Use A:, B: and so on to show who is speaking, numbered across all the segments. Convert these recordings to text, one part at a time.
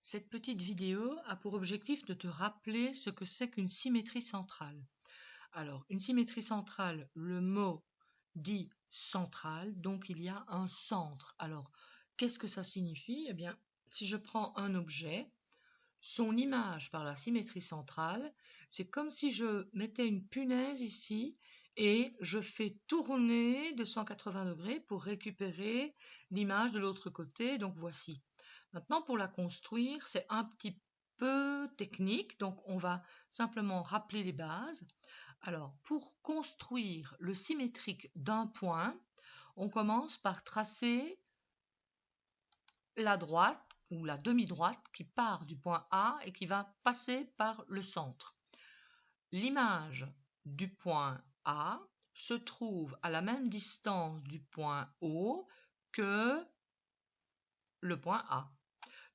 A: Cette petite vidéo a pour objectif de te rappeler ce que c'est qu'une symétrie centrale. Alors, une symétrie centrale, le mot dit centrale, donc il y a un centre. Alors, qu'est-ce que ça signifie? Eh bien, si je prends un objet, son image par la symétrie centrale, c'est comme si je mettais une punaise ici et je fais tourner de 180 degrés pour récupérer l'image de l'autre côté. Donc voici. Maintenant, pour la construire, c'est un petit peu technique, donc on va simplement rappeler les bases. Alors, pour construire le symétrique d'un point, on commence par tracer la droite ou la demi-droite qui part du point A et qui va passer par le centre. L'image du point A se trouve à la même distance du point O que le point A.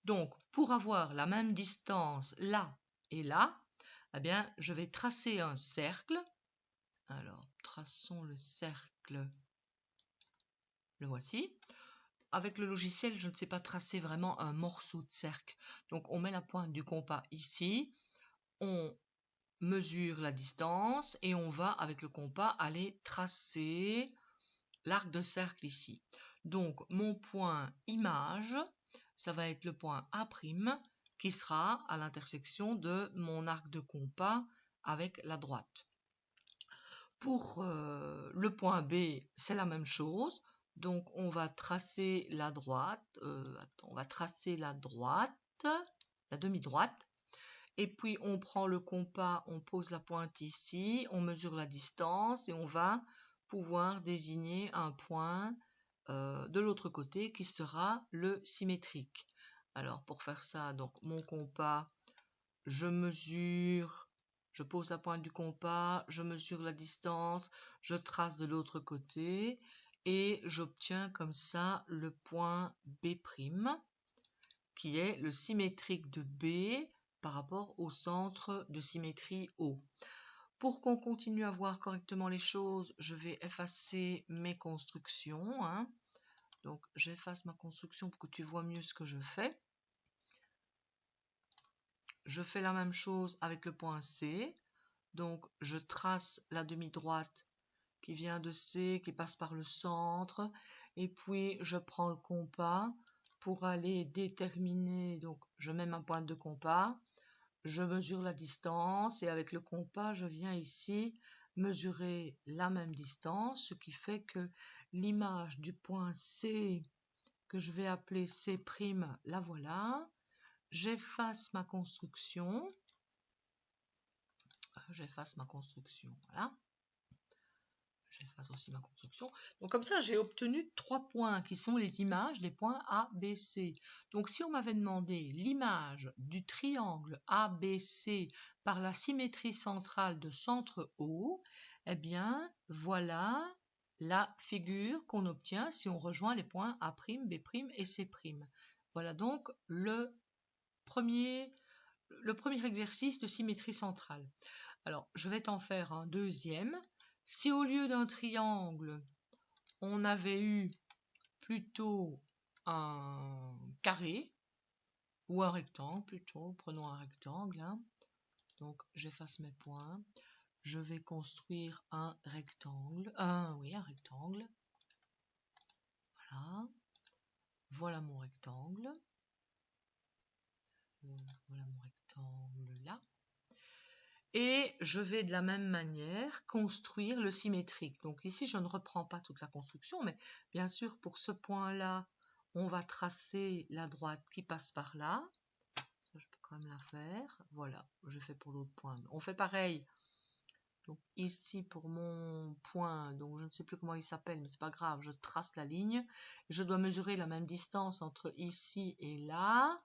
A: Donc, pour avoir la même distance là et là, eh bien, je vais tracer un cercle. Alors, traçons le cercle. Le voici. Avec le logiciel, je ne sais pas tracer vraiment un morceau de cercle. Donc, on met la pointe du compas ici. On mesure la distance et on va, avec le compas, aller tracer l'arc de cercle ici. Donc, mon point image, ça va être le point A' qui sera à l'intersection de mon arc de compas avec la droite. Pour le point B, c'est la même chose. Donc, on va tracer la droite, la demi-droite. Et puis, on prend le compas, on pose la pointe ici, on mesure la distance et on va pouvoir désigner un point de l'autre côté qui sera le symétrique. Alors, pour faire ça, donc mon compas, je mesure, je pose la pointe du compas, je mesure la distance, je trace de l'autre côté et j'obtiens comme ça le point B', qui est le symétrique de B par rapport au centre de symétrie O. Pour qu'on continue à voir correctement les choses, je vais effacer mes constructions. Donc, j'efface ma construction pour que tu vois mieux ce que je fais. Je fais la même chose avec le point C. Donc, je trace la demi-droite qui vient de C, qui passe par le centre. Et puis, je prends le compas pour aller déterminer. Donc, je mets ma pointe de compas. Je mesure la distance et avec le compas, je viens ici mesurer la même distance, ce qui fait que l'image du point C, que je vais appeler C', la voilà. J'efface ma construction. Voilà. J'efface aussi ma construction. Donc comme ça, j'ai obtenu 3 points qui sont les images des points A, B, C. Donc si on m'avait demandé l'image du triangle ABC par la symétrie centrale de centre O, eh bien voilà la figure qu'on obtient si on rejoint les points A', B' et C'. Voilà donc le premier exercice de symétrie centrale. Alors, je vais t'en faire un deuxième. Si au lieu d'un triangle, on avait eu plutôt un carré, ou un rectangle plutôt, prenons un rectangle. Donc, j'efface mes points. Je vais construire un rectangle. Un rectangle. Voilà. Voilà mon rectangle. Voilà mon rectangle là. Et je vais de la même manière construire le symétrique. Donc ici, je ne reprends pas toute la construction, mais bien sûr, pour ce point-là, on va tracer la droite qui passe par là. Ça, je peux quand même la faire. Voilà, je fais pour l'autre point. On fait pareil. Donc ici, pour mon point, donc je ne sais plus comment il s'appelle, mais c'est pas grave, je trace la ligne. Je dois mesurer la même distance entre ici et là.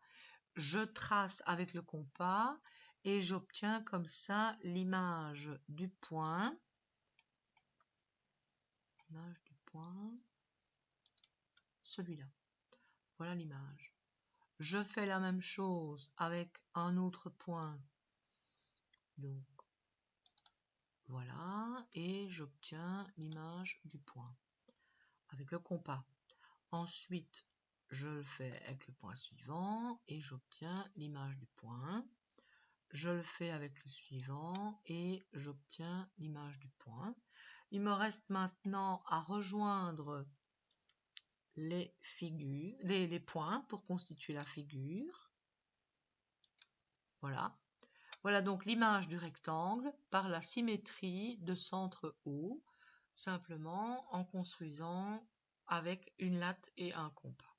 A: Je trace avec le compas. Et j'obtiens comme ça l'image du point. L'image du point. Celui-là. Voilà l'image. Je fais la même chose avec un autre point. Donc, voilà. Et j'obtiens l'image du point avec le compas. Ensuite, je le fais avec le point suivant et j'obtiens l'image du point. Je le fais avec le suivant et j'obtiens l'image du point. Il me reste maintenant à rejoindre les figures, les points pour constituer la figure. Voilà. Voilà donc l'image du rectangle par la symétrie de centre haut, simplement en construisant avec une latte et un compas.